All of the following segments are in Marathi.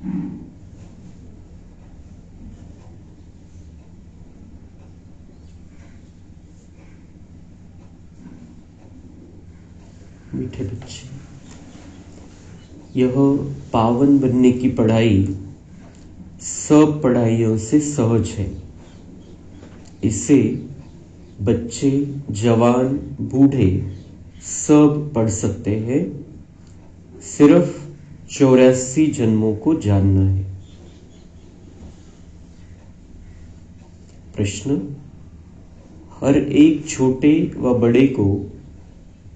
मीठे बच्चे, यह पावन बनने की पढ़ाई सब पढ़ाइयों से सहज है। इसे बच्चे, जवान, बूढ़े सब पढ़ सकते हैं। सिर्फ 84 जन्मों को जानना है। प्रश्न: हर एक छोटे व बड़े को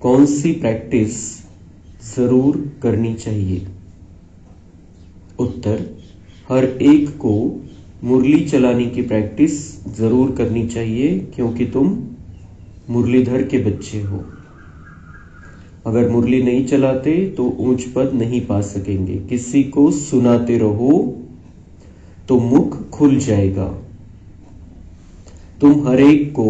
कौन सी प्रैक्टिस जरूर करनी चाहिए? उत्तर: हर एक को मुरली चलाने की प्रैक्टिस जरूर करनी चाहिए, क्योंकि तुम मुरलीधर के बच्चे हो। अगर मुरली नहीं चलाते तो ऊंच पद नहीं पा सकेंगे। किसी को सुनाते रहो तो मुख खुल जाएगा। तुम हर एक को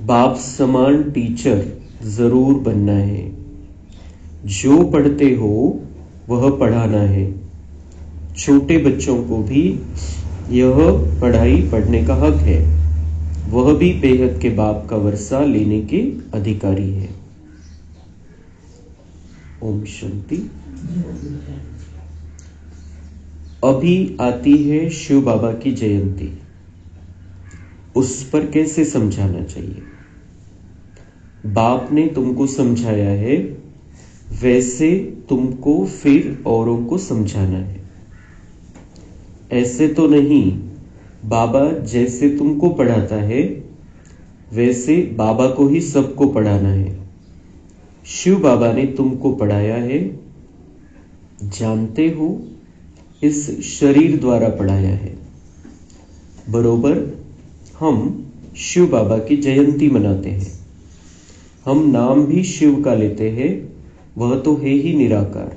बाप समान टीचर जरूर बनना है। जो पढ़ते हो वह पढ़ाना है। छोटे बच्चों को भी यह पढ़ाई पढ़ने का हक है। वह भी बेहद के बाप का वर्षा लेने के अधिकारी है। ओम शांति। अभी आती है शिव बाबा की जयंती। उस पर कैसे समझाना चाहिए? बाप ने तुमको समझाया है, वैसे तुमको फिर औरों को समझाना है। ऐसे तो नहीं, बाबा जैसे तुमको पढ़ाता है वैसे बाबा को ही सबको पढ़ाना है। शिव बाबा ने तुमको पढ़ाया है, जानते हो, इस शरीर द्वारा पढ़ाया है। बरोबर हम शिव बाबा की जयंती मनाते हैं। हम नाम भी शिव का लेते हैं, वह तो है ही निराकार।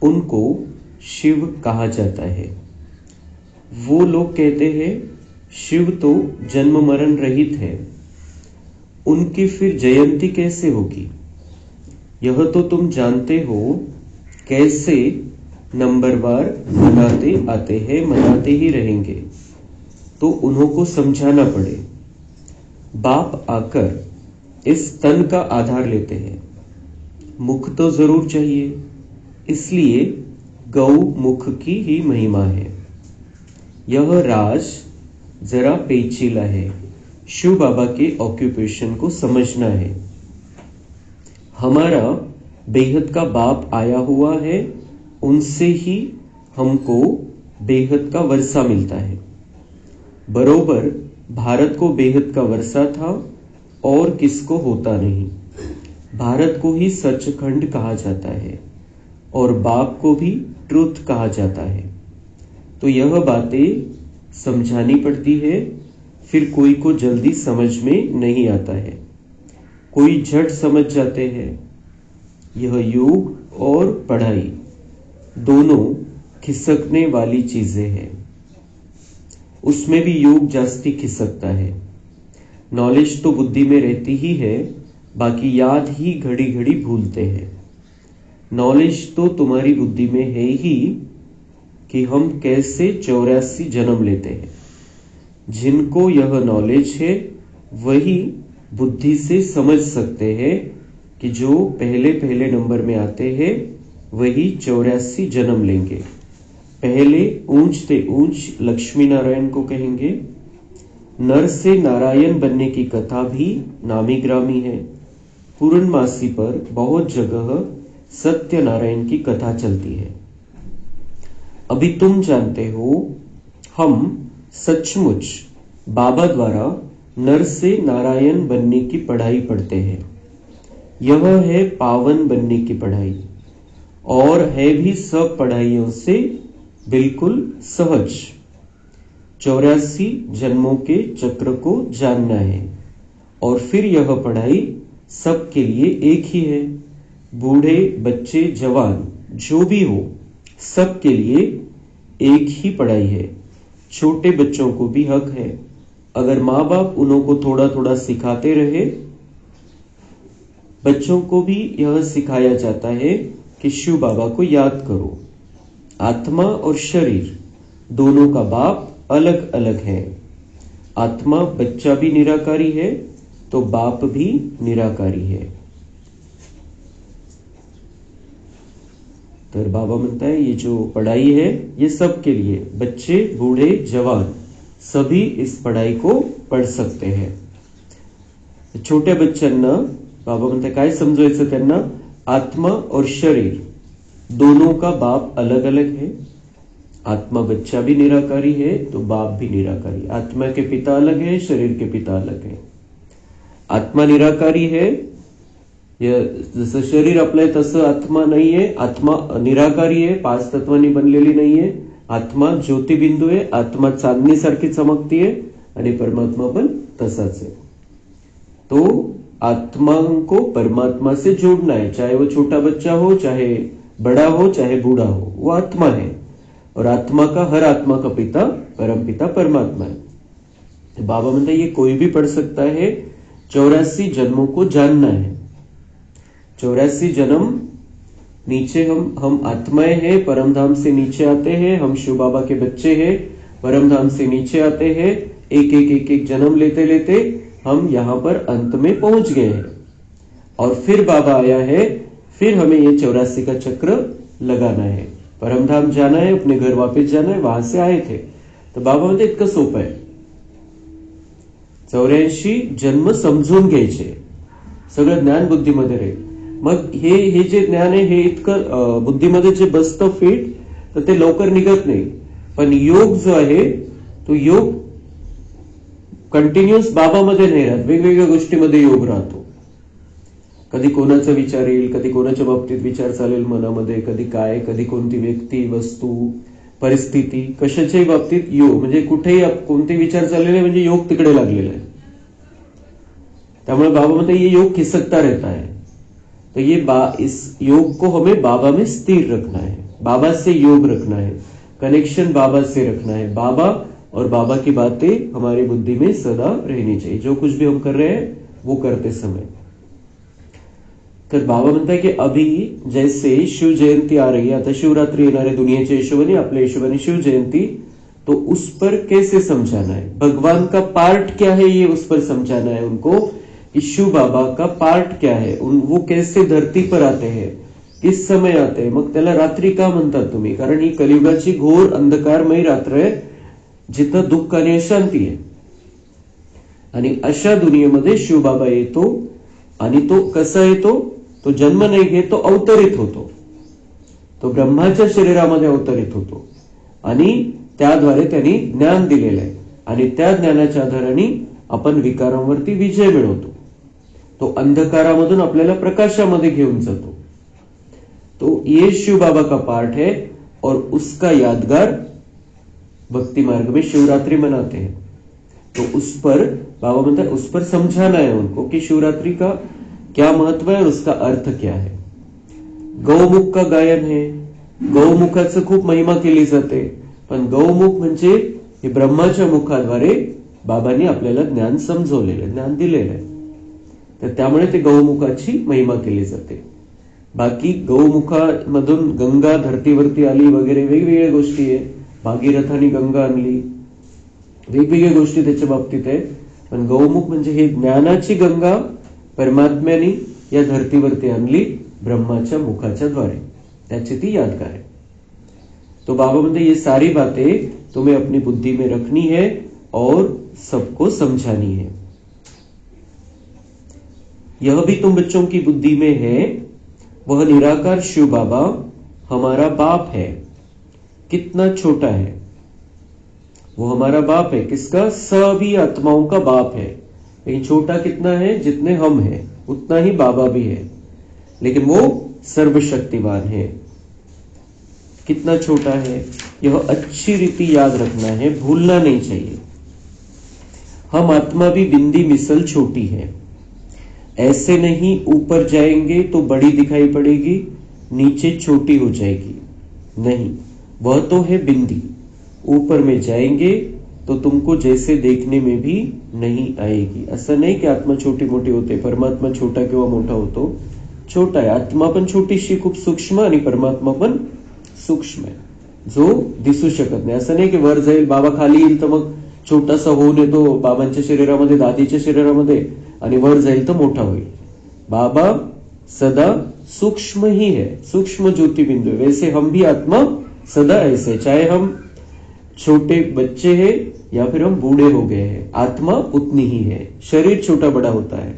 उनको शिव कहा जाता है। वो लोग कहते हैं शिव तो जन्म मरण रहित है, उनकी फिर जयंती कैसे होगी? यह तो तुम जानते हो कैसे नंबरवार मनाते आते हैं, मनाते ही रहेंगे। तो उन्हों को समझाना पड़े। बाप आकर इस तन का आधार लेते हैं। मुख तो जरूर चाहिए, इसलिए गौ मुख की ही महिमा है। यह राज जरा पेचीला है। शिव बाबा के ऑक्यूपेशन को समझना है। हमारा बेहद का बाप आया हुआ है, उनसे ही हमको बेहद का वर्षा मिलता है। बरोबर भारत को बेहद का वर्षा था और किसको होता नहीं। भारत को ही सचखंड कहा जाता है और बाप को भी ट्रुथ कहा जाता है। तो यह बातें समझानी पड़ती है। फिर कोई को जल्दी समझ में नहीं आता है, कोई झट समझ जाते हैं। यह योग और पढ़ाई दोनों खिसकने वाली चीजें हैं। उसमें भी योग जास्ती खिसकता है। नॉलेज तो बुद्धि में रहती ही है, बाकी याद ही घड़ी घड़ी भूलते हैं। नॉलेज तो तुम्हारी बुद्धि में है ही कि हम कैसे 84 जन्म लेते हैं। जिनको यह नॉलेज है वही बुद्धि से समझ सकते हैं कि जो पहले पहले नंबर में आते हैं वही 84 जन्म लेंगे। पहले ऊंच से ऊंच लक्ष्मी नारायण को कहेंगे। नर से नारायण बनने की कथा भी नामी ग्रामी है। पूर्णमासी पर बहुत जगह सत्यनारायण की कथा चलती है। अभी तुम जानते हो, हम सचमुच बाबा द्वारा नर से नारायण बनने की पढ़ाई पढ़ते हैं। यह है पावन बनने की पढ़ाई और है भी सब पढ़ाइयों से बिल्कुल सहज। 84 जन्मों के चक्र को जानना है और फिर यह पढ़ाई सबके लिए एक ही है। बूढ़े, बच्चे, जवान जो भी हो, सबके लिए एक ही पढ़ाई है। छोटे बच्चों को भी हक है। अगर माँ बाप उन्हों को थोड़ा थोड़ा सिखाते रहे, बच्चों को भी यह सिखाया जाता है कि शिव बाबा को याद करो। आत्मा और शरीर दोनों का बाप अलग अलग है। आत्मा बच्चा भी निराकारी है तो बाप भी निराकारी है। तो बाबा म्हणता है ये जो पढ़ाई है ये सबके लिए, बच्चे बूढ़े जवान सभी इस पढ़ाई को पढ़ सकते हैं। छोट्या बच्चांना बाबा म्हणतात काय समजवायचं त्यांना, आत्मा और शरीर दोनों का बाप अलग अलग है। आत्मा बच्चा भी निराकारी है तो बाप भी निराकारी। आत्मा के पिता अलग है, शरीर के पिता अलग है। आत्मा निराकारी है, जसं शरीर आपलं आहे तसं आत्मा नाहीये। आत्मा निराकारी आहे, 5 तत्वांनी बनलेली नाहीये। आत्मा ज्योतिबिंदू आहे, आत्मा चांदणीसारखी चमकतीये आणि परमात्मा पण तसाच है। तो आत्मा को परमात्मा से जोड़ना है, चाहे वो छोटा बच्चा हो, चाहे बड़ा हो, चाहे बूढ़ा हो, वो आत्मा है। और आत्मा का, हर आत्मा का पिता परमपिता परमात्मा है। तो बाबा म्हणते ये कोई भी पढ़ सकता है। 84 जन्मों को जानना है। 84 जन्म नीचे हम आत्माएं हैं, परमधाम से नीचे आते हैं। हम शिव बाबा के बच्चे हैं, परमधाम से नीचे आते हैं। एक जन्म लेते लेते हम यहां पर अंत में पहुंच गए हैं। और फिर बाबा आया है, फिर हमें ये 84 का चक्र लगाना है। परमधाम जाना है, अपने घर वापस जाना है, वहां से आए थे। तर बाबा म्हणते इतकं सोपं आहे। 84 जन्म समजून घ्यायचे, सगळं ज्ञान बुद्धीमध्ये राहील। मग हे जे ज्ञान आहे हे इतकं बुद्धीमध्ये जे बसतं फिट, तर ते लवकर निघत नाही। पण योग जो आहे तो योग कंटिन्युअस बाबामध्ये नाही राहत, वेगवेगळ्या गोष्टीमध्ये योग राहतो। कधी कोणाचा विचार येईल, कधी कोणाच्या बाबतीत विचार चालेल मनामध्ये, कधी काय, कधी कोणती व्यक्ती, वस्तू, परिस्थिती, कशाच्याही बाबतीत योग, म्हणजे कुठेही कोणते विचार चाललेले म्हणजे योग तिकडे लागलेला आहे। त्यामुळे बाबा म्हणते ये योग खिसकता रहता है। तो ये इस योग को हमें बाबा में स्थिर रखना है, बाबा से योग रखना है, कनेक्शन बाबा से रखना है। बाबा और बाबा की बातें हमारी बुद्धि में सदा रहनी चाहिए, जो कुछ भी हम कर रहे हैं वो करते समय। तर बाबा म्हणताय की अभी जैसे शिव जयंती आ रही है, आता शिवरात्रि येणार है, दुनियाच्या हिशोबाने आपल्या हिशोबाने शिव जयंती, तो उस पर कैसे समझाना है, भगवान का पार्ट क्या है, ये उस पर समझाना है उनको कि शिव बाबा का पार्ट क्या है, वो कैसे धरती पर आते हैं, किस समय आते हैं। मग त्याला रात्री का म्हणतात तुम्ही, कारण ही कलियुगाची घोर अंधकारमयी रात्र आहे, जिथं दुःख आणि अशांती आहे। आणि अशा दुनियेमध्ये शिव बाबा येतो, आणि तो कसा येतो, तो जन्म नाही घेत, तो अवतरित होतो। तो ब्रह्माच्या शरीरामध्ये अवतरित होतो आणि त्याद्वारे त्यांनी ज्ञान दिलेलं आहे, आणि त्या ज्ञानाच्या आधाराने आपण विकारांवरती विजय मिळवतो। तो अंधकारामधून आपल्याला प्रकाशामध्ये घेऊन जातो। तो ये शिव बाबा का पार्ट है, और उसका यादगार भक्ति मार्ग में शिवरात्रि मनाते हैं। तो उस पर बाबा म्हणता है, उस पर समझाना है उनको कि शिवरात्रि का क्या महत्व है और उसका अर्थ क्या है। गौमुख का गायन है, गौमुखाचं खूप महिमा केली जाते, पण गौमुख म्हणजे हे ब्रह्माच्या मुखाद्वारे बाबांनी आपल्याला ज्ञान समजवलेलं, ज्ञान दिलेलं आहे। तर त्यामुळे ते गौमुखाची महिमा केली जाते। बाकी गौमुखामधून गंगा धरतीवरती आली वगैरे वेगवेगळ्या गोष्टी आहे। भागीरथाने गंगा आणली, वेगवेगळ्या गोष्टी त्याच्या बाबतीत आहे। पण गौमुख म्हणजे हे ज्ञानाची गंगा परमात्म्याने या धरतीवरती आणली ब्रह्माच्या मुखाच्या द्वारे, त्याची ती यादगार है। तो बाबा म्हणते ये सारी बातें तुम्हें अपनी बुद्धि में रखनी है और सबको समझानी है। यह भी तुम बच्चों की बुद्धि में है, वह निराकार शिव बाबा हमारा बाप है। कितना छोटा है वो, हमारा बाप है। किसका? सभी आत्माओं का बाप है। लेकिन छोटा कितना है, जितने हम हैं उतना ही बाबा भी है, लेकिन वो सर्वशक्तिमान है। कितना छोटा है, यह अच्छी रीति याद रखना है, भूलना नहीं चाहिए। हम आत्मा भी बिंदी मिसल छोटी है, ऐसे नहीं ऊपर जाएंगे तो बड़ी दिखाई पड़ेगी, नीचे छोटी हो जाएगी, नहीं, वह तो है बिंदी। ऊपर में जाएंगे तो तुमको जैसे देखने में भी नहीं आएगी। असं नाही की आत्मा छोटी मोठी होते, परमात्मा छोटा किंवा मोठा होतो, छोटा आहे। आत्मा पण छोटीशी खूप सूक्ष्म आणि परमात्मा पण सूक्ष्म आहे। जो दिसू शकत नाही. असं नाही की वर जाईल बाबा खाली येईल तर मग छोटासा होऊन येतो बाबांच्या शरीरामध्ये दादीच्या शरीरामध्ये आणि वर जाईल तर मोठा होईल. बाबा सदा सूक्ष्म ही है, सूक्ष्म ज्योति बिंदु है. वैसे हम भी आत्मा सदा ऐसे, चाहे हम छोटे बच्चे हैं या फिर हम बूढ़े हो गए हैं, आत्मा उतनी ही है. शरीर छोटा बड़ा होता है.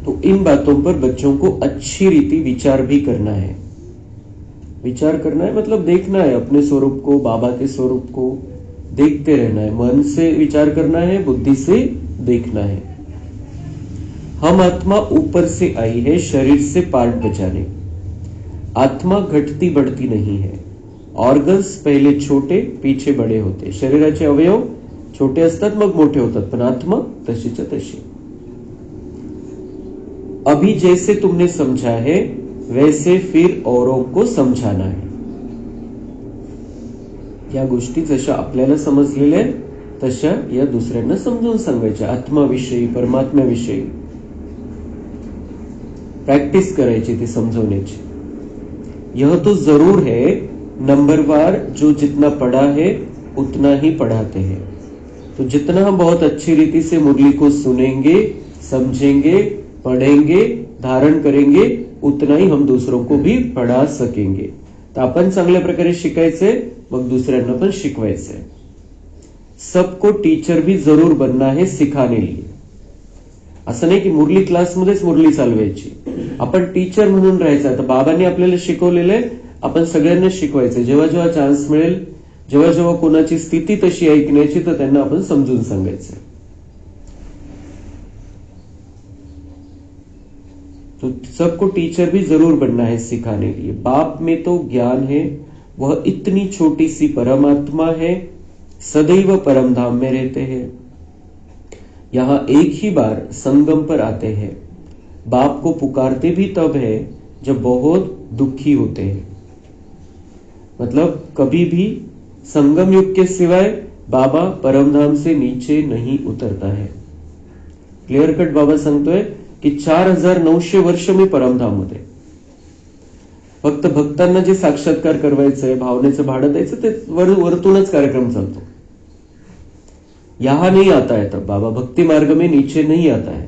तो इन बातों पर बच्चों को अच्छी रीति विचार भी करना है. विचार करना है मतलब देखना है अपने स्वरूप को, बाबा के स्वरूप को देखते रहना है. मन से विचार करना है, बुद्धि से देखना है. हम आत्मा ऊपर से आई है शरीर से पार्ट बचाने. आत्मा घटती बढ़ती नहीं है. ऑर्गन्स पहिले छोटे पीछे बडे होते. शरीराचे अवयव छोटे असतात मग मोठे होतात, पण आत्मा तशीच्या तशी. अभी जैसे तुमने समझा है वैसे फिर औरों को समझाना है. या गोष्टी जशा आपल्याला समजलेल्या तशा या दुसऱ्यांना समजून सांगायच्या. आत्माविषयी, परमात्म्याविषयी प्रैक्टिस करायची ती समझाने. यह तो जरूर है नंबरवार जो जितना पढ़ा है उतना ही पढ़ाते हैं. तो जितना हम बहुत अच्छी रीति से मुरली को सुनेंगे, समझेंगे, पढ़ेंगे, धारण करेंगे उतना ही हम दूसरों को भी पढ़ा सकेंगे. तर आपण चांगल्या प्रकारे शिकायचे, मग दुसऱ्यांना पण शिकवायचे. सबको टीचर भी जरूर बनना है सिखाने लिए. असं नाही की मुरली क्लासमध्येच मुरली चालवायची, आपण टीचर म्हणून राहायचं. आता बाबांनी आपल्याला शिकवलेलं आहे, आपण सगळ्यांना शिकवायचं. जेव्हा जेव्हा चान्स मिळेल, जेव्हा जेव्हा कोणाची स्थिती तशी ऐकण्याची, तर त्यांना आपण समजून सांगायचं. तो सबको टीचर भी जरूर बनना है सिखाने के लिए. बाप में तो ज्ञान है, वह इतनी छोटी सी परमात्मा है, सदैव परम धाम में रहते हैं. यहां एक ही बार संगम पर आते हैं. बाप को पुकारते भी तब है जब बहुत दुखी होते हैं. मतलब कभी भी संगम युग के सिवाय बाबा परमधाम से नीचे नहीं उतरता है. क्लियर कट बाबा सांगतोय की 4900 वर्ष मी परमधाम मध्ये. फक्त भक्तांना जे साक्षात्कार करवायचंय, भावनेचं भाडं द्यायचं, ते वरतूनच कार्यक्रम चालतो. यहां नहीं आता है. तब बाबा भक्ति मार्ग में नीचे नहीं आता है.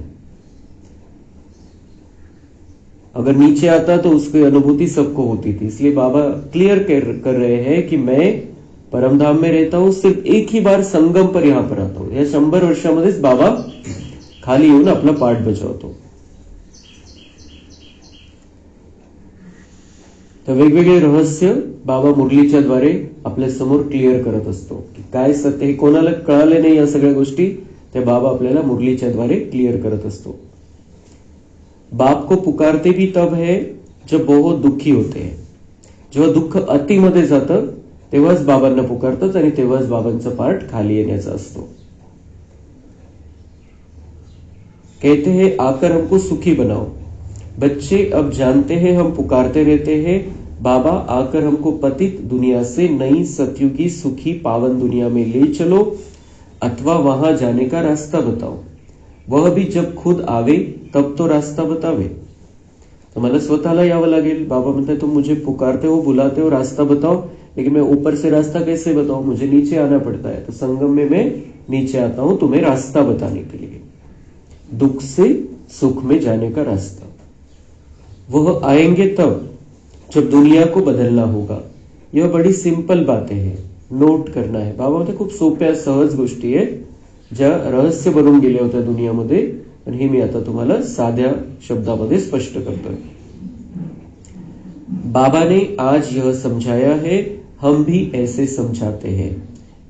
अगर नीचे आता तो उसकी अनुभूति सबको होती थी. इसलिए बाबा क्लियर कर रहे हैं कि मैं परमधाम में रहता हूं, सिर्फ एक ही बार संगम पर यहां पर आता हूं. या 100 वर्षामध्येच बाबा खाली येऊन आपला पाठ बजावतो. तर वेगवेगळे रहस्य बाबा मुरलीच्या द्वारे आपल्या समोर क्लिअर करत असतो. की काय सत्य हे कोणाला कळाले नाही, या सगळ्या गोष्टी ते बाबा आपल्याला मुरलीच्या द्वारे क्लिअर करत असतो. बाप को पुकारते भी तब है जब बहुत दुखी होते हैं. जेव्हा दुःख अतिमध्ये जातं तेव्हाच बाबांना पुकारतात आणि तेव्हाच बाबांचा पाठ खाली येण्याचा असतो. कहते हैं आकर हमको सुखी बनाओ. बच्चे अब जानते हैं हम पुकारते रहते हैं, बाबा आकर हमको पतित दुनिया से नई सतयुगी सुखी पावन दुनिया में ले चलो, अथवा वहां जाने का रास्ता बताओ. वह भी जब खुद आवे तब तो रास्ता बतावे. तो मला स्वतःला यावं लागेल. बाबा म्हणते तुम मुझे पुकारते हो, बुलाते हो, रास्ता बताओ, लेकिन मैं ऊपर से रास्ता कैसे बताऊं, मुझे नीचे आना पड़ता है. तो संगम में मैं नीचे आता हूं तुम्हें रास्ता बताने के लिए. दुख से सुख में जाने का रास्ता. वह आएंगे तब जब दुनिया को बदलना होगा. यह बड़ी सिंपल बातें हैं, नोट करना है. बाबा म्हणते खूप सोप्या सहज गोष्टी आहेत, ज्या रहस्य बनून गेल्या होत्या दुनियामध्ये, आणि हे मी आता तुम्हाला साध्या शब्दामध्ये स्पष्ट करतोय. बाबा ने आज यह समझाया है, हम भी ऐसे समझाते हैं.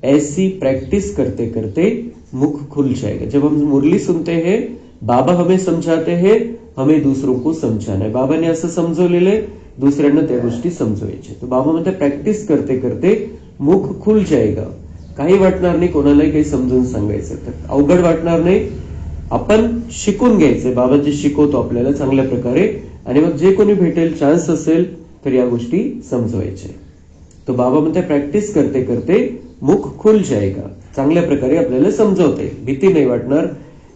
ऐसी प्रैक्टिस करते करते मुख खुल जाएगा. जब हम मुरली सुनते हैं, बाबा हमें समझाते हैं, हमें दूसरों को समझाना है. बाबाने असं समजवलेलं, दुसऱ्यांना त्या गोष्टी समजवायच्या. तो बाबा म्हणते प्रॅक्टिस करते करते मुख खुल जाएगा. काही वाटणार नाही, कोणालाही काही समजून सांगायचं तर अवघड वाटणार नाही. आपण शिकून घ्यायचे, बाबा जे शिकवतो आपल्याला चांगल्या प्रकारे, आणि मग जे कोणी भेटेल, चान्स असेल तर या गोष्टी समजवायच्या. तो बाबा म्हणते प्रॅक्टिस करते करते मुख खुल जाएगा. चांगल्या प्रकारे आपल्याला समजवते, भीती नाही वाटणार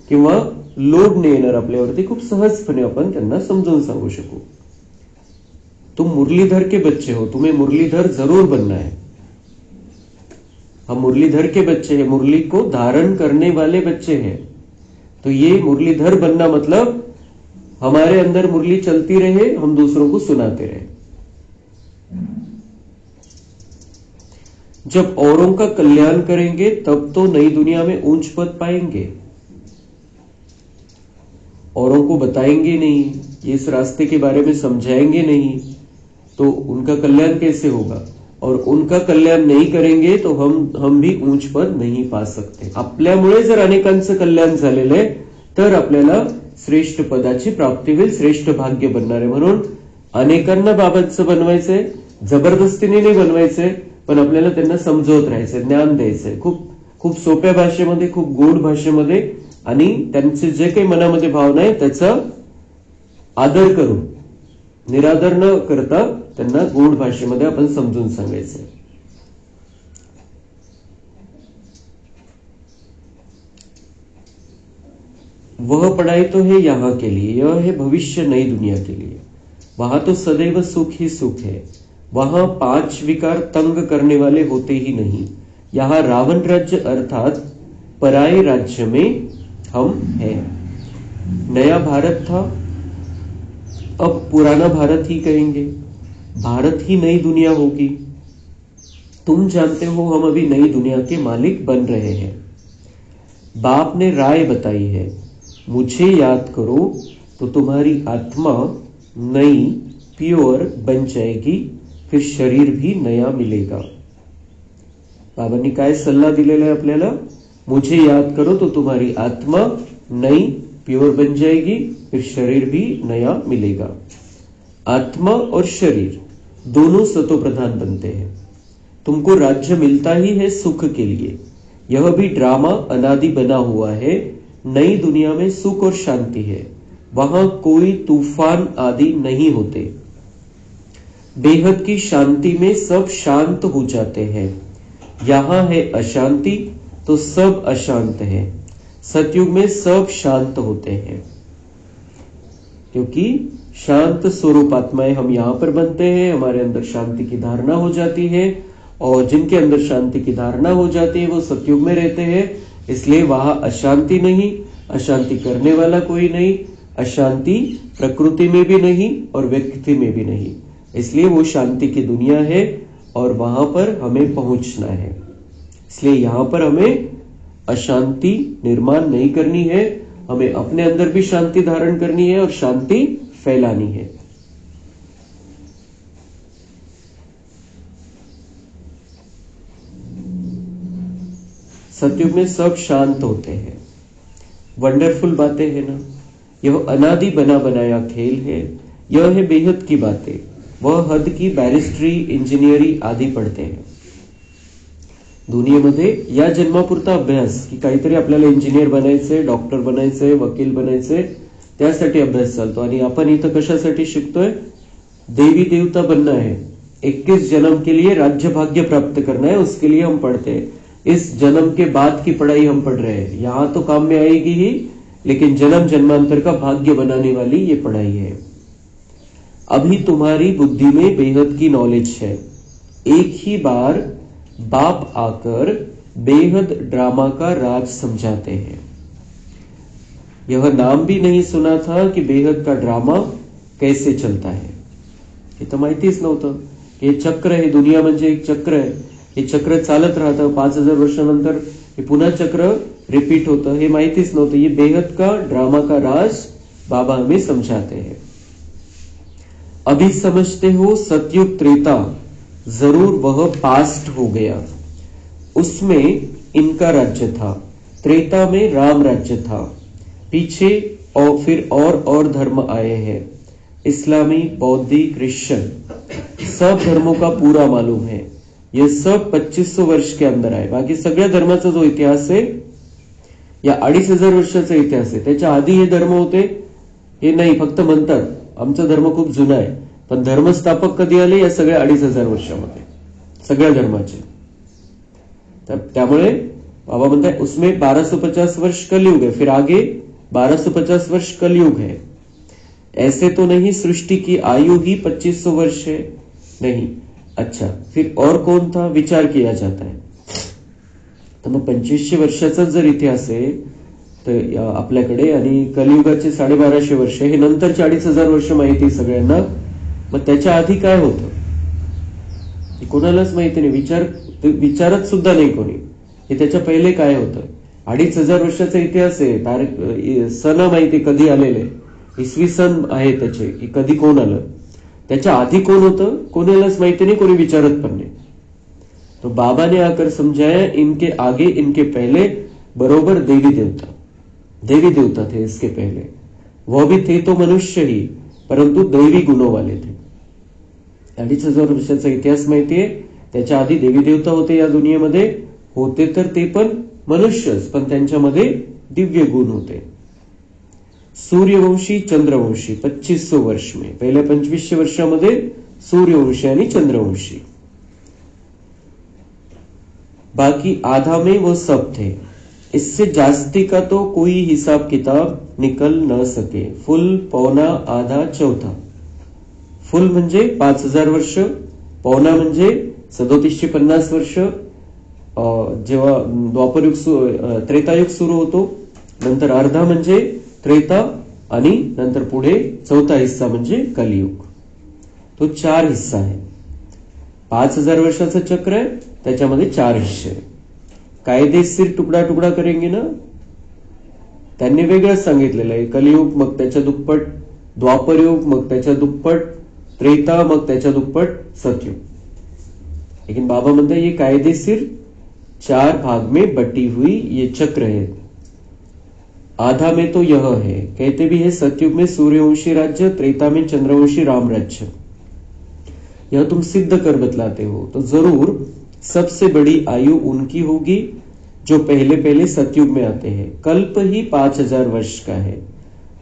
किंवा लोड नाही येणार आपल्यावरती, खूप सहजपणे आपण त्यांना समजावून सांगू शकू. तुम मुरलीधर के बच्चे हो, तुम्हें मुरलीधर जरूर बनना है. हम मुरलीधर के बच्चे हैं, मुरली को धारण करने वाले बच्चे हैं. तो ये मुरलीधर बनना मतलब हमारे अंदर मुरली चलती रहे, हम दूसरों को सुनाते रहे. जब औरों का कल्याण करेंगे तब तो नई दुनिया में ऊंच पद पाएंगे. औरों को बताएंगे नहीं, इस रास्ते के बारे में समझाएंगे नहीं, तो उनका कल्याण कैसे होगा. और उनका कल्याण नहीं करेंगे तो हम भी ऊंच पद नहीं पा सकते. आपल्यामुळे जर अनेकांचं कल्याण झालेलं आहे तर आपल्याला श्रेष्ठ पदाची प्राप्ती होईल, श्रेष्ठ भाग्य बनणार आहे. म्हणून अनेकांना बाबांचं बनवायचंय, जबरदस्तीने नाही बनवायचंय, पण आपल्याला त्यांना समजवत राहायचंय, ज्ञान द्यायचंय, खूप खूप सोप्या भाषेमध्ये, खूप गोड भाषेमध्ये, आणि त्यांचे जे काही मनामध्ये भावना आहे त्याचा आदर करून, निरादर न करता त्यांना गोड भाषेमध्ये आपण समजून सांगायचंय. वह पढ़ाई तो है यहाँ के लिए, यह है भविष्य नई दुनिया के लिए. वहां तो सदैव सुख ही सुख है, वहां 5 विकार तंग करने वाले होते ही नहीं. यहाँ रावण राज्य अर्थात पराये राज्य में हम हैं. नया भारत था, अब पुराना भारत ही कहेंगे. भारत ही नई दुनिया होगी. तुम जानते हो हम अभी नई दुनिया के मालिक बन रहे हैं. बाप ने राय बताई है, मुझे याद करो तो तुम्हारी आत्मा नई प्योर बन जाएगी, फिर शरीर भी नया मिलेगा. बाबांनी काय सल्ला दिलेला आहे आपल्याला? मुझे याद करो तो तुम्हारी आत्मा नई प्योर बन जाएगी, फिर शरीर भी नया मिलेगा. आत्मा और शरीर दोनों सतो प्रधान बनते हैं. तुमको राज्य मिलता ही है सुख के लिए. यह भी ड्रामा अनादि बना हुआ है. नई दुनिया में सुख और शांति है, वहां कोई तूफान आदि नहीं होते. बेहद की शांति में सब शांत हो जाते हैं. यहां है अशांति तो सब अशांत है. सतयुग में सब शांत होते हैं, क्योंकि शांत स्वरूप आत्माएं हम यहां पर बनते हैं. हमारे अंदर शांति की धारणा हो जाती है, और जिनके अंदर शांति की धारणा हो जाती है वो सतयुग में रहते हैं. इसलिए वहां अशांति नहीं, अशांति करने वाला कोई नहीं, अशांति प्रकृति में भी नहीं और व्यक्ति में भी नहीं. इसलिए वो शांति की दुनिया है और वहां पर हमें पहुंचना है. इसलिए यहां पर हमें अशांति निर्माण नहीं करनी है, हमें अपने अंदर भी शांति धारण करनी है और शांति फैलानी है. सतयुग में सब शांत होते हैं. वंडरफुल बातें हैं ना. यह अनादि बना बनाया खेल है. यह है बेहद की बातें. वह हद की बैरिस्ट्री, इंजिनियरी आदि पढ़ते हैं. दुनियेमध्ये या जन्मापुरता अभ्यास, की काहीतरी आपल्याला इंजिनियर बनायचंय, डॉक्टर बनायचंय, वकील बनायचंय, त्यासाठी अभ्यास चालतो. आणि आपण इथं कशासाठी शिकतोय? देवी देवता बनना है. 21 जन्म के लिए राज्य भाग्य प्राप्त करना है, उसके लिए हम पढ़ते हैं. इस जन्म के बाद की पढ़ाई हम पढ़ रहे हैं. यहां तो काम में आएगी ही, लेकिन जन्म जन्मांतर का भाग्य बनाने वाली ये पढ़ाई है. अभी तुम्हारी बुद्धि में बेहद की नॉलेज है. एक ही बार बाप आकर बेहद ड्रामा का राज समझाते हैं. यह नाम भी नहीं सुना था कि बेहद का ड्रामा कैसे चलता है. हे तर माहितीच नव्हतं. हे चक्र आहे, दुनिया म्हणजे एक चक्र आहे. हे चक्र चालत राहतं. 5000 वर्षानंतर हे पुन्हा चक्र रिपीट होतं. हे माहितीच नव्हतं. ये बेहद का ड्रामा का राज बाबा हमें समझाते हैं. अभी समझते हो सतयुग त्रेता जरूर वह पास्ट हो गया. उसमें इनका राज्य था. त्रेता में राम राज्य था. पीछे और फिर और धर्म आए हैं. इस्लामी, बौद्धी, क्रिश्चियन, सब धर्मों का पूरा मालूम है. ये सब 2500 वर्ष के अंदर आहे. बाकी सगळ्या धर्माचा जो इतिहास आहे या 2500 वर्षाचा इतिहास आहे. त्याच्या आधी हे धर्म होते हे नाही, फक्त म्हणतात आमचा धर्म खूप जुना आहे. पण धर्मस्थापक कधी आले? या सगळ्या 2500 वर्षामध्ये सगळ्या धर्माचे. त्यामुळे बाबा म्हणता है उसमें 1250 वर्ष कलयुग है, फिर आगे 1250 वर्ष कलयुग है। ऐसे तो नहीं सृष्टि की आयु ही 2500 वर्ष है, नहीं। अच्छा, फिर और कोण था, विचार किया जाता है। तर मग 2500 वर्षाचा जर इतिहास आहे तर आपल्याकडे, आणि कलियुगाचे 1250 वर्ष, हे नंतर 40,000 वर्ष माहिती सगळ्यांना, मग त्याच्या आधी काय होतं कोणालाच माहिती नाही, विचारत सुद्धा नाही कोणी, हे त्याच्या पहिले काय होतं। 2500 वर्षाचा इतिहास आहे, तारीख सन माहिती कधी आलेले, इसवी सन आहे त्याचे की कधी कोण आलं, त्याच्या आधी कोण होतं कोणालाच माहिती नहीं, कोणी विचारत पण नहीं। तो बाबा ने आकर समझाया इनके आगे इनके पहले बरोबर देवी देवता थे इसके पहले, वह भी थे तो मनुष्य ही परंतु दैवी गुणों वाले थे। 2500 वर्षाचा इतिहास माहितीये, त्याच्या आधी देवी देवता होते या दुनियेमध्ये, होते तर ते पण मनुष्यच, पण त्यांच्यामध्ये दिव्य गुण होते। सूर्यवंशी चंद्रवंशी 2500 वर्ष में, पहिल्या 2500 वर्षामध्ये सूर्यवंशी आणि चंद्रवंशी, बाकी आधा में वो सब थे, इससे जास्ती का तो कोई हिसाब किताब निकल न सके। फुल, पौना, आधा, चौथा। फुल म्हणजे 5000 वर्ष, पौना म्हणजे 3750 वर्ष, जेव्हा द्वापरयुग त्रेतायुग सुरू होतो, नंतर अर्धा म्हणजे त्रेता, आणि नंतर पुढे चौथा हिस्सा म्हणजे कलियुग। तो 4 हिस्सा आहे। 5000 वर्षाचं चक्र आहे, त्याच्यामध्ये 4 हिस्से आहे। कायदेशीर तुकडा तुकडा करेंगे ना, त्यांनी वेगळंच सांगितलेलं आहे। कलियुग मग त्याच्या दुप्पट, द्वापरयुग मग त्याच्या दुप्पट, त्रेता मग त्याच्या दुप्पट सतयुग। लेकिन बाबा म्हणते ये कायदेशीर 4 भाग में बटी हुई ये चक्र है। आधा में तो यह है, कहते भी है सतयुग में सूर्यवंशी राज्य, त्रेता में चंद्रवंशी राम राज्य। यह तुम सिद्ध कर बतलाते हो, तो जरूर सबसे बड़ी आयु उनकी होगी जो पहले पहले सतयुग में आते हैं। कल्प ही 5000 वर्ष का है,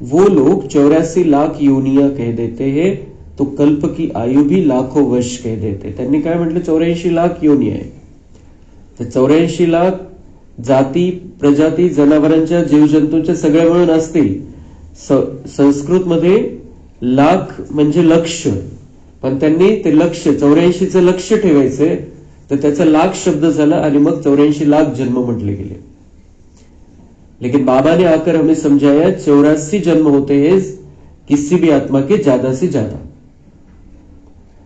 वो लोग 84 लाख योनिया कह देते हैं, तो कल्प की आयु भी लाखों वर्ष कह देते। त्यांनी काय म्हटलं, 84 लाख योनी आहे, तर 84 लाख जाती प्रजाती जनावरांच्या जीवजंतूंच्या सगळ्या मिळून असतील। संस्कृत मध्ये लाख म्हणजे लक्ष, पण त्यांनी ते लक्ष 84चं लक्ष ठेवायचंय, तर त्याचा लाख शब्द झाला आणि मग 84 लाख जन्म म्हटले गेले। लेकिन बाबा ने आकर हमें समझाया 84 जन्म होते हैं किसी भी आत्मा के ज्यादा से ज्यादा।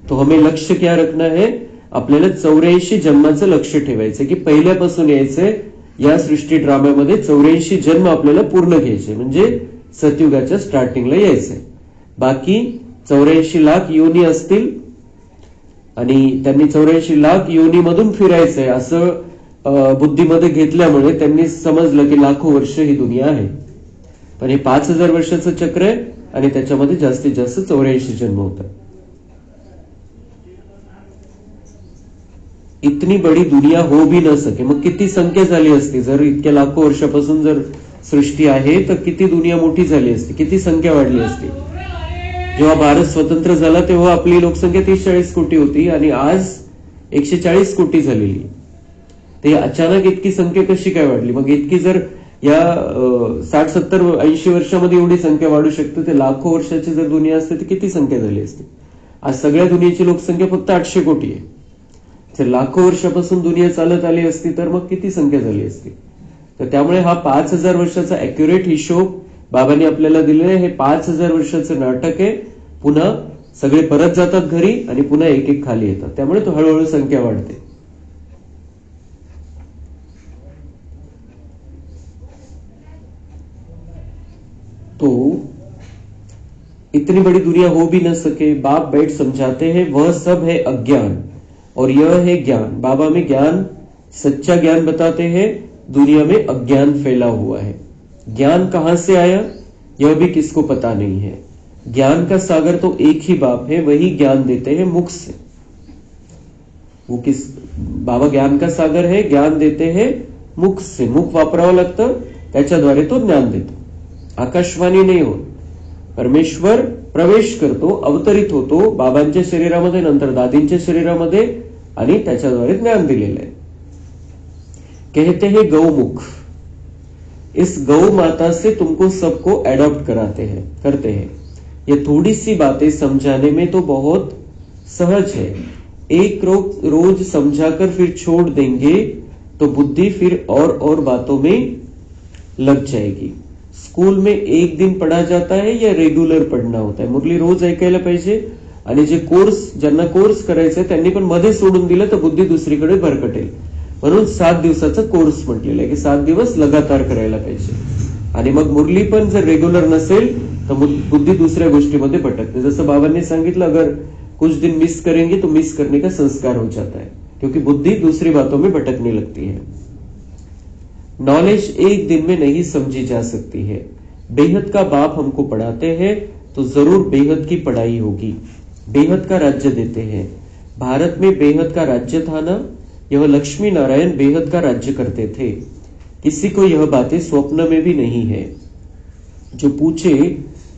तो हमें लक्ष्य क्या रखना है, आपल्याला 84 जन्माचं लक्ष ठेवायचं की पहिल्यापासून यायचंय, या सृष्टी ड्राम्यामध्ये 84 जन्म आपल्याला पूर्ण घ्यायचे, म्हणजे सतयुगाच्या स्टार्टिंगला यायचंय। बाकी 84 लाख योनी असतील आणि त्यांनी 84 लाख योनीमधून फिरायचंय असं बुद्धीमध्ये घेतल्यामुळे त्यांनी समजलं की लाखो वर्ष ही दुनिया आहे, पण हे 5000 वर्षाचं चक्र आहे आणि त्याच्यामध्ये जास्तीत जास्त 84 जन्म होतात। इतनी बड़ी दुनिया हो भी न सके, मग किती संख्या झाली असती, जर इतक्या लाखो वर्षापासून जर सृष्टी आहे तर किती दुनिया मोठी झाली असती, किती संख्या वाढली असती। जेव्हा भारत स्वतंत्र झाला तेव्हा आपली लोकसंख्या 30-40 कोटी होती आणि आज 140 कोटी झालेली। ते अचानक इतकी संख्या कशी काय वाढली, मग इतकी जर या 60, 70, 80 वर्षामध्ये एवढी संख्या वाढू शकते, ते लाखो वर्षाची जर दुनिया असते तर किती संख्या झाली असती। आज सगळ्या दुनियेची लोकसंख्या फक्त 800 कोटी आहे, जर लाखो वर्षापासून दुनिया चालत आली असती तर मग किती संख्या झाली असती। तर त्यामुळे हा 5000 वर्षाचा अॅक्युरेट हिशोब बाबांनी आपल्याला दिलेला आहे। हे 5000 वर्षाचं नाटक आहे, पुन्हा सगळे परत जातात घरी आणि पुन्हा एक एक खाली येतात, त्यामुळे तो हळूहळू संख्या वाढते। तो इतनी बड़ी दुनिया हो भी न सके, बाप बैठ समझाते हैं, वह सब है अज्ञान और यह है ज्ञान। बाबा में ज्ञान, सच्चा ज्ञान बताते हैं, दुनिया में अज्ञान फैला हुआ है। ज्ञान कहां से आया यह भी किसको पता नहीं है। ज्ञान का सागर तो एक ही बाप है, वही ज्ञान देते हैं मुख से। वो किस बाबा ज्ञान का सागर है, ज्ञान देते हैं मुख से, मुख वापरावं लागतं, त्याच्याद्वारे तो ज्ञान देतो। आकाशवाणी नाही होत, परमेश्वर प्रवेश करतो, अवतरित होतो बाबांच्या शरीरामध्ये, नंतर दादींच्या शरीरामध्ये, आणि त्याच्याद्वारे ज्ञान दिलेलं आहे। कहते हैं गौमुख। इस गौ माता से तुमको सबको एडॉप्ट करते हैं। ये थोड़ी सी बातें समझाने में तो बहुत सहज है। एक रोज समझाकर फिर छोड़ देंगे तो बुद्धि फिर और बातों में लग जाएगी। स्कूल में एक दिन पढ़ा जाता है या रेग्युलर पढ़ना होता है? मुरली रोज ऐकायला पाहिजे आणि जे ज्यांना कोर्स करायचा आहे त्यांनी पण मध्ये सोडून दिलं तर बुद्धी दुसरीकडे भरकटेल, म्हणून 7 दिवसाचा कोर्स म्हटलेला आहे की 7 दिवस लगातार करायला पाहिजे। आणि मग मुरली पण जर रेग्युलर नसेल तर बुद्धी दुसऱ्या गोष्टीमध्ये भटकते। जसं बाबांनी सांगितलं, अगर कुछ दिन मिस करेंगे तो मिस करने का संस्कार हो जाता है, क्योंकि बुद्धि दूसरी बातों में भटकने लगती है। नॉलेज एक दिन में नहीं समझी जा सकती है। बेहद का बाप हमको पढ़ाते हैं तो जरूर बेहद की पढ़ाई होगी। बेहद का राज्य देते हैं। भारत में बेहद का राज्य था ना, यह लक्ष्मी नारायण बेहद का राज्य करते थे। किसी को यह बातें स्वप्न में भी नहीं है। जो पूछे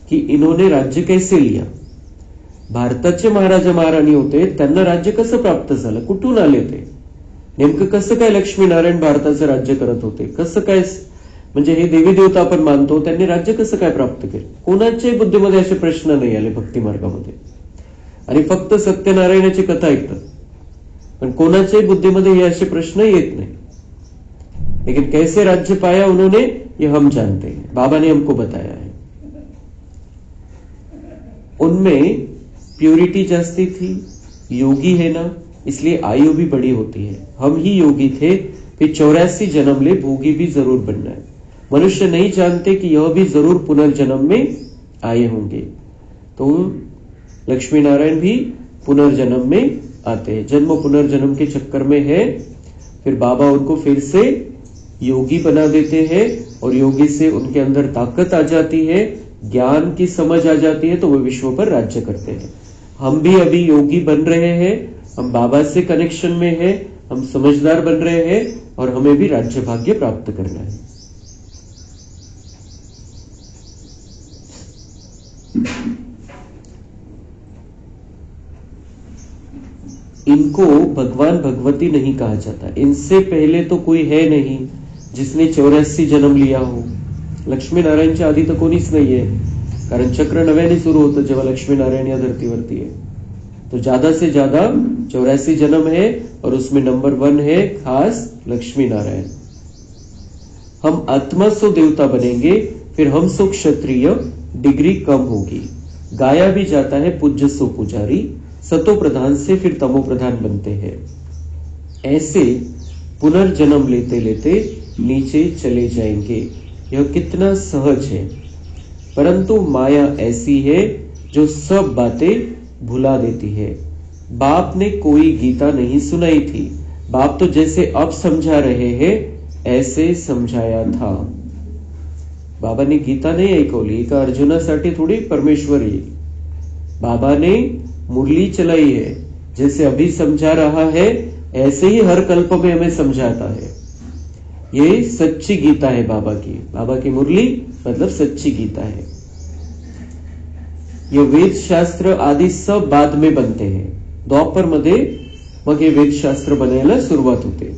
कि इन्होंने राज्य कैसे लिया, भारताचे महाराजा महाराणी होते, त्यांना राज्य कसं प्राप्त झालं, कुठून आले ते, नेमकं कसं काय लक्ष्मीनारायण भारताचं राज्य करत होते, कसं काय, म्हणजे हे देवी देवता आपण मानतो, त्यांनी राज्य कसं काय प्राप्त केलं, कोणाच्याही बुद्धीमध्ये असे प्रश्न नाही आले भक्ती मार्गामध्ये। आणि फक्त सत्यनारायणाची कथा ऐकतात, पण कोणाच्याही बुद्धीमध्ये हे असे प्रश्न येत नाही। लेकिन कैसे राज्य पाया उन्होंने, ये हम जानते हैं, बाबा ने हमको बताया है। उनमें प्यूरिटी जास्ती थी, योगी है ना, इसलिए आयु भी बड़ी होती है। हम ही योगी थे, फिर 84 जन्म ले, भोगी भी जरूर बनना है। मनुष्य नहीं जानते कि यह भी जरूर पुनर्जन्म में आए होंगे। तो लक्ष्मी नारायण भी पुनर्जन्म में आते हैं, जन्म पुनर्जन्म के चक्कर में है। फिर बाबा उनको फिर से योगी बना देते हैं और योगी से उनके अंदर ताकत आ जाती है, ज्ञान की समझ आ जाती है, तो वो विश्व पर राज्य करते हैं। हम भी अभी योगी बन रहे हैं, हम बाबा से कनेक्शन में हैं, हम समझदार बन रहे हैं और हमें भी राज्य भाग्य प्राप्त करना है। इनको भगवान भगवती नहीं कहा जाता। इनसे पहले तो कोई है नहीं जिसने 84 जन्म लिया हो। लक्ष्मी नारायणच्या आधी तर कोणीच नाहीये, कारण चक्र नव्याने सुरू होतं जेव्हा लक्ष्मी नारायण या धरतीवरती है। तो ज्यादा से ज्यादा 84 जन्म है और उसमें नंबर 1 है खास लक्ष्मी नारायण। हम आत्मा सो देवता बनेंगे, फिर हम सो क्षत्रिय, डिग्री कम होगी। गाया भी जाता है पूज्य सो पुजारी, सतो प्रधान से फिर तमो प्रधान बनते हैं। ऐसे पुनर्जन्म लेते लेते नीचे चले जाएंगे। यह कितना सहज है, परंतु माया ऐसी है जो सब बातें भुला देती है। बाप ने कोई गीता नहीं सुनाई थी, बाप तो जैसे अब समझा रहे हैं ऐसे समझाया था। बाबांनी गीता नाही ऐकवली, एका अर्जुनासाठी थोडी परमेश्वर येईल। बाबा ने मुरली चलाई है, जैसे अभी समझा रहा है ऐसे ही हर कल्प में हमें समझाता है। ये सच्ची गीता है बाबा की मुरली मतलब सच्ची गीता है। ये वेद शास्त्र आदि सब बाद में बनते हैं, द्वापर मध्ये मग हे वेद शास्त्र बनायला सुरुवात होते।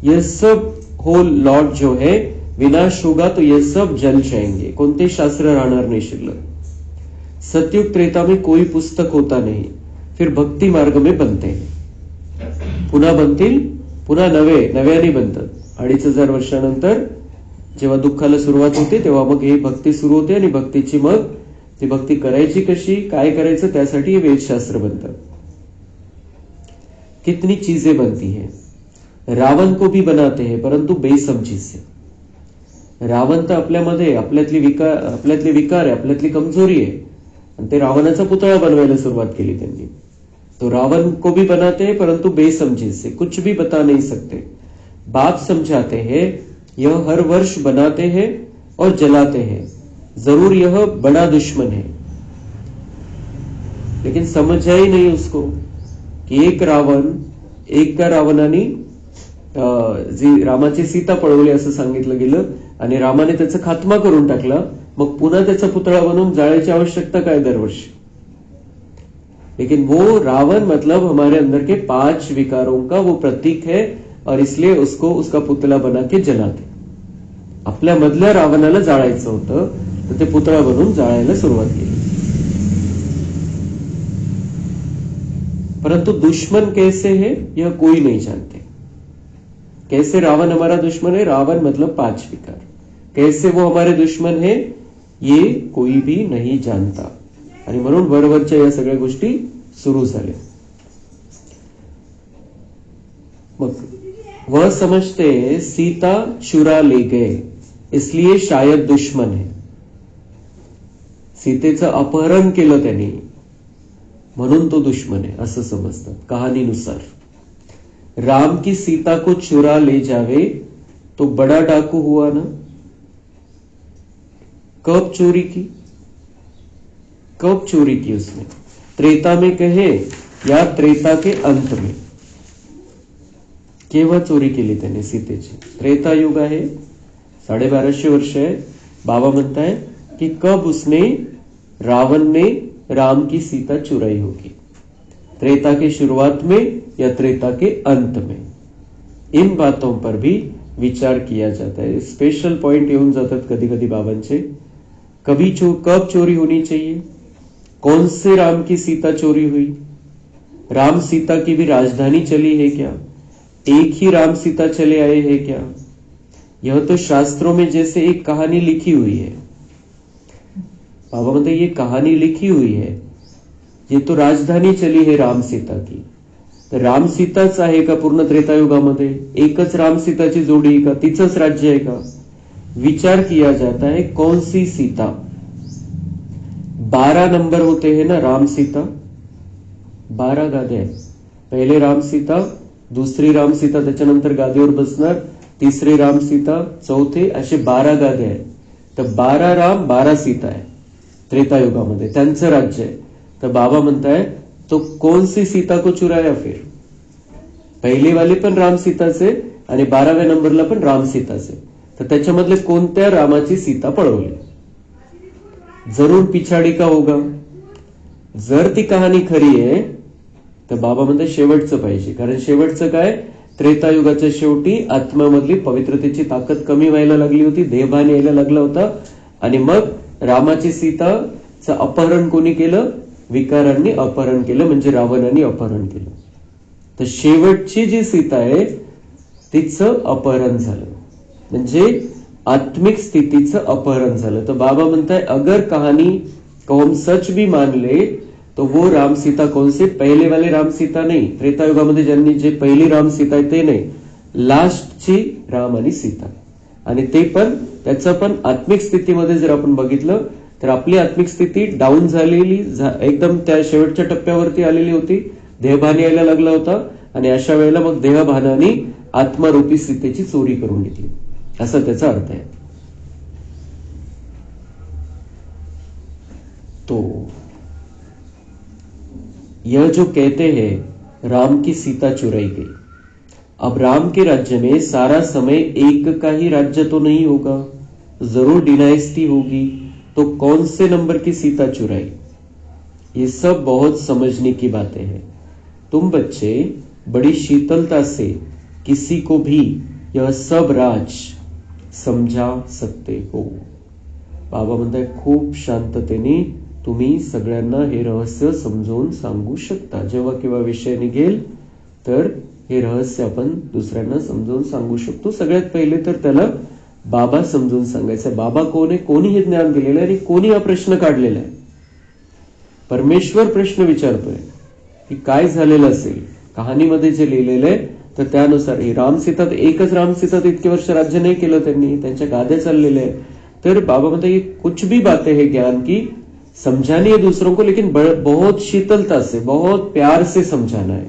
यह सब होल लॉर्ड जो है, विनाश होगा तो ये सब जल जाएंगे, कोणते शास्त्र राहणार नाही शिल्लक। सतयुग त्रेता में कोई पुस्तक होता नहीं, फिर भक्ति मार्ग में बनते हैं। पुन्हा बनतील, पुन्हा नव्याने बनतात। 2500 वर्षानंतर जेव्हा दुःखाला सुरुवात होते तेव्हा मग हे भक्ती सुरू होते आणि भक्तीची मग ती भक्ती करायची कशी, काय करायचं, त्यासाठी हे वेदशास्त्र बनतात। कितनी चीजें बनती हैं। रावण को भी बनाते हैं परंतु बेसमझी से। रावण तर आपल्यामध्ये आपल्यातले विकार आहे, आपल्यातली कमजोरी आहे, आणि ते रावणाचा पुतळा बनवायला सुरुवात केली त्यांनी। तो रावण को भी बनाते हैं परंतु बेसमझी से, कुछ भी बता नहीं सकते। बाप समझाते हैं यह हर वर्ष बनाते हैं और जलाते हैं, जरूर यह बड़ा दुश्मन है। लेकिन समझा ही नहीं उसको कि एका रावणाने रामाची सीता पळवली असं सांगितलं गेलं आणि रामाने त्याचा खात्मा करून टाकला, मग पुन्हा त्याचा पुतळा बनवून जाळायची आवश्यकता काय दरवर्षी। लेकिन वो रावण मतलब हमारे अंदर के 5 विकारों का वो प्रतीक है, और इसलिए उसको उसका पुतला बना के जलाते. आपल्या मधल्या रावणाला जाळायचं होतं, तर ते पुतळा बनवून जाळायला सुरुवात केली. परंतु दुश्मन कैसे है यह कोई नहीं जानते. कैसे रावण हमारा दुश्मन है, रावण मतलब 5 विकार, कैसे वो हमारे दुश्मन है ये कोई भी नहीं जानता. आणि म्हणून वरवरच्या या सगळ्या गोष्टी सुरू झाल्या. मग वह समझते सीता चुरा ले गए इसलिए शायद दुश्मन है. सीतेचं अपहरण केलं त्यांनी म्हणून तो दुश्मन है असं समजतात कहाणीनुसार. राम की सीता को चुरा ले जावे तो बड़ा डाकू हुआ ना. कब चोरी की, कब चोरी की उसने, त्रेता में कहे या त्रेता के अंत में. केव्हा चोरी केली त्याने सीतेची. त्रेता युग आहे, 1250 वर्ष आहे. बाबा म्हणताय कि कब उसने, रावण ने राम की सीता चुराई होगी, त्रेता के शुरुआत में या त्रेता के अंत में. इन बातों पर भी विचार किया जाता है. स्पेशल पॉइंट येऊन जातात कधी कधी बाबांचे. कब चोरी होनी चाहिए, कौन से राम की सीता चोरी हुई, राम सीता की भी राजधानी चली है क्या, एक ही राम सीता चले आए हैं क्या. यह तो शास्त्रों में जैसे एक कहानी लिखी हुई है. बाबा म्हणते ये कहानी लिखी हुई है, ये तो राजधानी चली है राम सीता की. तर राम सीताच आहे का पूर्ण त्रेतायुगामध्ये, एकच राम सीताची जोडी का, तिचंच राज्य आहे का. विचार किया जाता है कौन सी सीता. 12 नंबर होते हैं ना राम सीता, 12 गाद्या आहेत. पहिले राम सीता, दुसरी राम सीता त्याच्यानंतर गादीवर बसणार, तिसरे राम सीता, चौथे, असे 12 गाद्या आहेत. तर 12 राम 12 सीता आहे त्रेतायुगामध्ये, त्यांचं राज्य आहे. तर बाबा म्हणताय तो कौन सी सीता को चुराया फिर. पहिले वाले पण राम सीताचे आणि 12व्या नंबरला पण राम सीताचे. तर त्याच्यामधले कोणत्या रामाची सीता पळवली. जरूर पिछाडी का होगा. जर ती कहाणी खरी आहे तर बाबा म्हणतात शेवटचं पाहिजे. कारण शेवटचं काय, त्रेतायुगाच्या शेवटी आत्म्यामधली पवित्रतेची ताकद कमी व्हायला लागली होती, देहभान यायला लागला होता. आणि मग रामाची सीताचं अपहरण कोणी केलं, विकारांनी अपहरण केलं, म्हणजे रावणाने अपहरण केलं. तर शेवटची जी सीता आहे तिचं अपहरण झालं, म्हणजे आत्मिक स्थितीचं अपहरण झालं. तर बाबा म्हणताय अगर कहानी को हम सच भी मान ले तो वो राम सीता कौन से, पहिले वाले राम सीता नाही, त्रेतायुगामध्ये ज्यांनी जे पहिली राम सीता आहे ते नाही, लास्टची राम आणि सीता. आणि ते पण त्याचं पण आत्मिक स्थितीमध्ये जर आपण बघितलं तर आपली आत्मिक स्थिती डाऊन झालेली, एकदम त्या शेवटच्या टप्प्यावरती आलेली होती, देहभान यायला लागला होता. आणि अशा वेळेला मग देहभानाने आत्मरूपी सीतेची चोरी करून घेतली, असा त्याचा अर्थ आहे. तो यह जो कहते हैं राम की सीता चुराई गई, अब राम के राज्य में सारा समय एक का ही राज्य तो नहीं होगा, जरूर डिनाइस्टी होगी. तो कौन से नंबर की सीता चुराई. ये सब बहुत समझने की बातें हैं. तुम बच्चे बड़ी शीतलता से किसी को भी यह सब राज समझा सकते हो. बाबा म्हणतात खूप शांततेने तुम्ही सगळ्यांना हे रहस्य समजावून सांगू शकता. जेव्हा केव्हा विषय निघेल तर हे रहस्य आपण दुसऱ्यांना समजावून सांगू शकतो. सगळ्यात पहिले तर त्याला बाबा समजून सांगायचं. बाबा कोण आहे, कोणी हे ज्ञान दिलेलं आहे आणि कोणी हा प्रश्न काढलेला आहे. परमेश्वर प्रश्न विचारतोय की काय झालेलं असेल. कहाणीमध्ये जे लिहिलेलं आहे तर त्यानुसार ही रामसीता, एकच रामसीता इतके वर्ष राज्य नाही केलं त्यांनी, त्यांच्या गाद्या चाललेल्या आहे. तर बाबा म्हणतात ये कुछ भी बातें है ज्ञान की समझानी है दूसरों को, लेकिन बहुत शीतलता से, बहुत प्यार से समझाना है.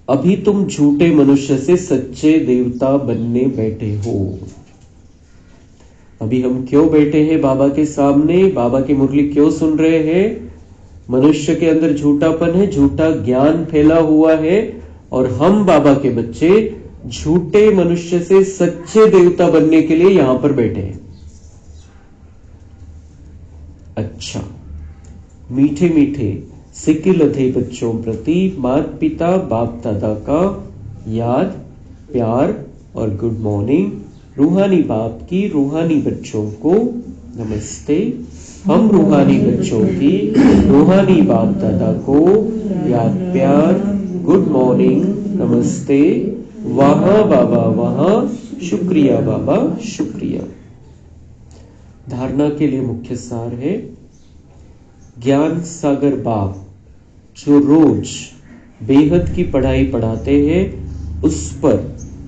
अभी तुम झूठे मनुष्य से सच्चे देवता बनने बैठे हो. अभी हम क्यों बैठे हैं बाबा के सामने, बाबा की मुरली क्यों सुन रहे हैं. मनुष्य के अंदर झूठापन है, झूठा ज्ञान फैला हुआ है, और हम बाबा के बच्चे झूठे मनुष्य से सच्चे देवता बनने के लिए यहां पर बैठे हैं. अच्छा, मीठे मीठे सिकिल थे बच्चों प्रति माता पिता बाप दादा का याद, प्यार और गुड मॉर्निंग। रूहानी बाप की रूहानी बच्चों को नमस्ते। हम रूहानी बच्चों की रूहानी बाप दादा को याद, प्यार, गुड मॉर्निंग, नमस्ते। वहां बाबा वहां, शुक्रिया बाबा शुक्रिया। धारणा के लिए मुख्य सार है, ज्ञान सागर बाप जो रोज बेहद की पढ़ाई पढ़ाते हैं उस पर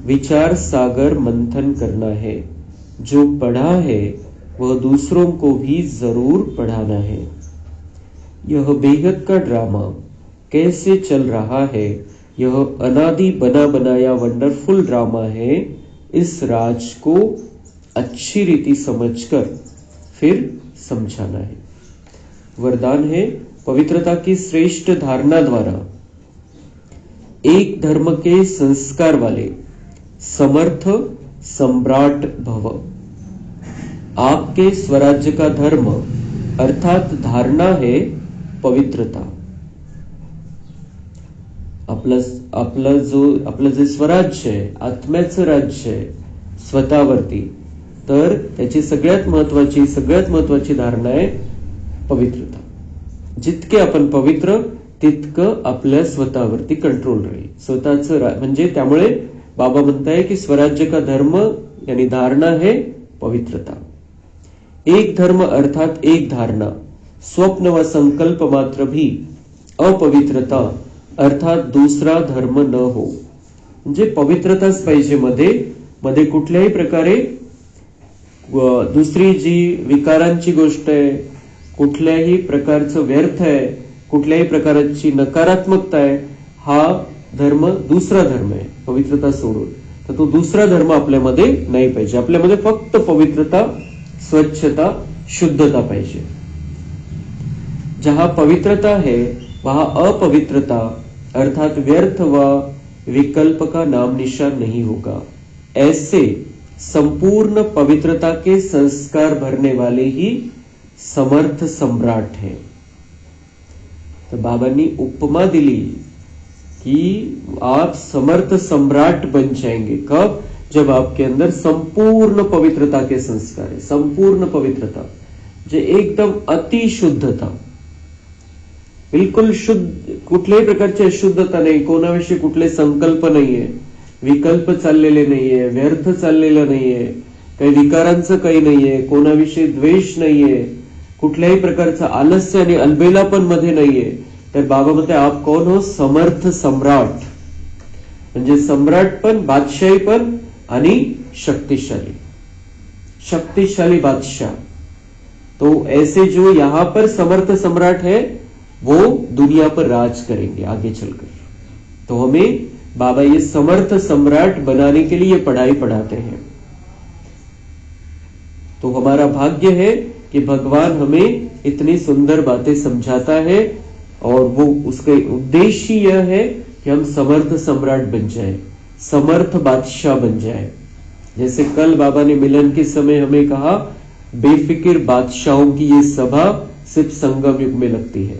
विचार सागर मंथन करना है। जो पढ़ा है वह दूसरों को भी जरूर पढ़ाना है। यह बेहद का ड्रामा कैसे चल रहा है, यह अनादि बना बनाया वंडरफुल ड्रामा है। इस राज को अच्छी रीति समझकर फिर समझाना है। वरदान है, पवित्रता की श्रेष्ठ धारणा द्वारा एक धर्म के संस्कार वाले समर्थ सम्राट भव। आपके स्वराज्य का धर्म अर्थात धारणा है पवित्रता। आपलं जे स्वराज्य आहे, आत्म्याचं राज्य आहे स्वतःवरती, तर त्याची सगळ्यात महत्वाची धारणा आहे पवित्रता। जितके आपण पवित्र तितकं आपल्या स्वतःवरती कंट्रोल राहील। स्वतःचं म्हणजे त्यामुळे बाबा म्हणताय की स्वराज्य का धर्म यानी धारणा है पवित्रता। एक धर्म अर्थात एक धारणा, स्वप्न व संकल्प मात्र भी अपवित्रता अर्थात दूसरा धर्म न हो। म्हणजे पवित्रताच पाहिजे मध्ये कुठल्याही प्रकारे दुसरी जी विकारांची गोष्ट आहे, कुठल्याही प्रकारचं व्यर्थ आहे, कुठल्याही प्रकारची नकारात्मकता आहे, हा धर्म दूसरा धर्म आहे पवित्रता सोडून। तर तो दूसरा धर्म आपल्यामध्ये नाही पाहिजे। आपल्यामध्ये फक्त पवित्रता, स्वच्छता, शुद्धता पाहिजे। जहां पवित्रता है वहां अपवित्रता अर्थात व्यर्थ व विकल्प का नाम निशान नहीं होगा। ऐसे संपूर्ण पवित्रता के संस्कार भरने वाले ही समर्थ सम्राट है। तो बाबांनी उपमा दिली कि आप समर्थ सम्राट बन जाएंगे। कब? जब आपके अंदर संपूर्ण पवित्रता के संस्कार है। संपूर्ण पवित्रता जे एकदम अति शुद्धता, बिलकुल शुद्ध, कुठल्याही प्रकारची अशुद्धता नाही, कोणाविषयी कुठले संकल्प नाहीये, विकल्प चाललेले नाहीये, व्यर्थ चाललेलं नाहीये, काही विकारांचं काही नाहीये, कोणाविषयी द्वेष नाहीये, कुठल्याही प्रकारचं आलस्य आणि अलबेलापण मध्ये नाहीये। तर बाबा म्हणते आप कौन हो? समर्थ सम्राट। म्हणजे सम्राट पण, बादशाही पण आणि शक्तिशाली बादशाह। तो ऐसे जो यहां पर समर्थ सम्राट है वो दुनिया पर राज करेंगे आगे चलकर। तो हमें बाबा ये समर्थ सम्राट बनाने के लिए पढ़ाई पढ़ाते हैं। तो हमारा भाग्य है कि भगवान हमें इतनी सुंदर बातें समझाता है और वो उसका उद्देश्य यह है कि हम समर्थ सम्राट बन जाए, समर्थ बादशाह बन जाए। जैसे कल बाबा ने मिलन के समय हमें कहा, बेफिक्र बादशाहों की ये सभा सिर्फ संगम युग में लगती है,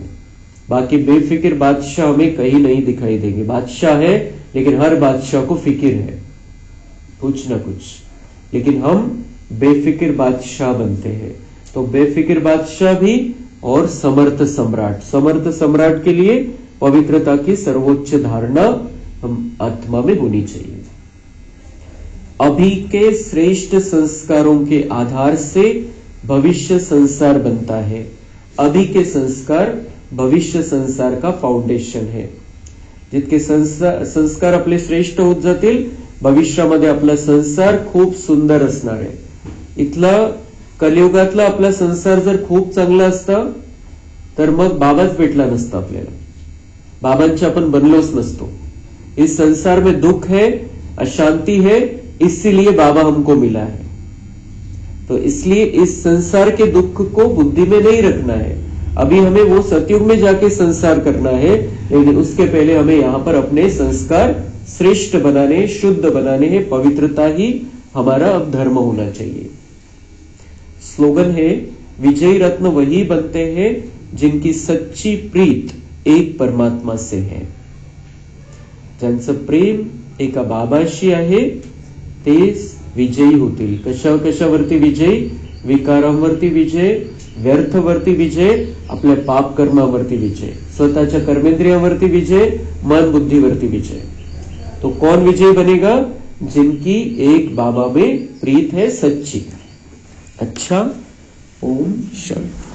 बाकी बेफिक्र बादशाह हमें कहीं नहीं दिखाई देंगे। बादशाह है लेकिन हर बादशाह को फिक्र है कुछ ना कुछ, लेकिन हम बेफिक्र बादशाह बनते हैं। तो बेफिक्र बादशाह भी और समर्थ सम्राट। समर्थ सम्राट के लिए पवित्रता की सर्वोच्च धारणा हम आत्मा में होनी चाहिए। अभी के श्रेष्ठ संस्कारों के आधार से भविष्य संसार बनता है। अभी के संस्कार भविष्य संसार का फाउंडेशन है। जितके संस्कार आपले श्रेष्ठ होत जातील, भविष्यामध्ये आपला संसार खूप सुंदर असणार आहे। इथला कलियुगातला आपला संसार जर खूप चांगला असता तर मग बाबाच भेटला नसता आपल्याला, बाबांचे आपण बनलोच नसतो। इस संसार में दुख है, अशांति है, इसीलिए बाबा हमको मिला है। तो इसलिए इस संसार के दुख को बुद्धि में नहीं रखना है। अभी हमें वो सतयुग में जाके संसार करना है, लेकिन उसके पहले हमें यहां पर अपने संस्कार श्रेष्ठ बनाने, शुद्ध बनाने हैं। पवित्रता ही हमारा अब धर्म होना चाहिए। स्लोगन है, विजयी रत्न वही बनते हैं जिनकी सच्ची प्रीत एक परमात्मा से है. ज्यांचं प्रेम एका बाबाशी आहे ते विजयी होतील. कशावरती विजयी? विकारांवरती विजय, व्यर्थवरती विजय, आपल्या पाप कर्मावरती विजय, स्वतःच्या कर्मेंद्रियावरती विजय, मन बुद्धिवरती विजय. तो कौन विजयी बनेगा? जिनकी एक बाबा में प्रीत है सच्ची. अच्छा, ओम शांति.